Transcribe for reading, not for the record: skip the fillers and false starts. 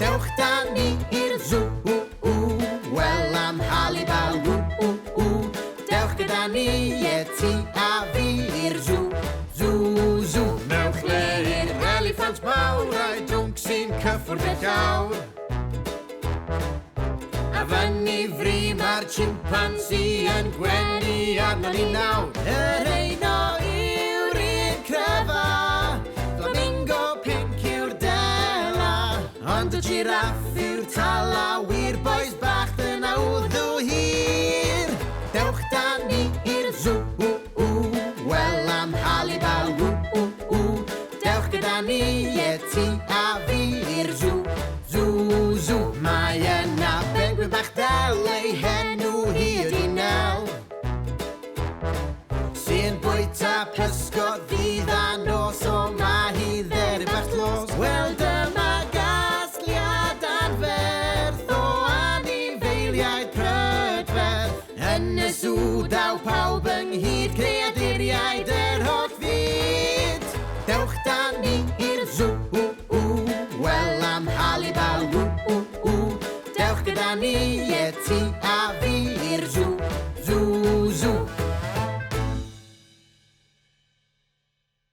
Dewch da ni i'r zoo, wel am halibal, Dewch gyda ni, ti a fi i'r zoo, zoo. Mewn lle i'r eliffant mawr, a'i dwnc sy'n cyffwrdd y llawr. A fyny fri mae'r chimpansi yn gwenu arno ni nawr. Yr ein o yw'r un cryfa, flamingo pink yw'r dela, ond y giraff yw'r tala, wir boes bach dyna wddw hir. Dewch da ni i'r zoo, wel am halibal, Dewch gyda ni, ti a fi i'r zoo, zoo. Mae yna bengwyn bach del, ei henw hi ydi Nel, sy'n bwyta pysgod ddydd a nos, o mae hi dderu bach los. Wel dyma gasgliad anferth o anifeiliaid prydferth, yn y zoo daw pawb ynghyd, creaduriaid yr holl fyd. Dewch da ni i'r zoo, wel am halibal, Dewch gyda ni, ti a fi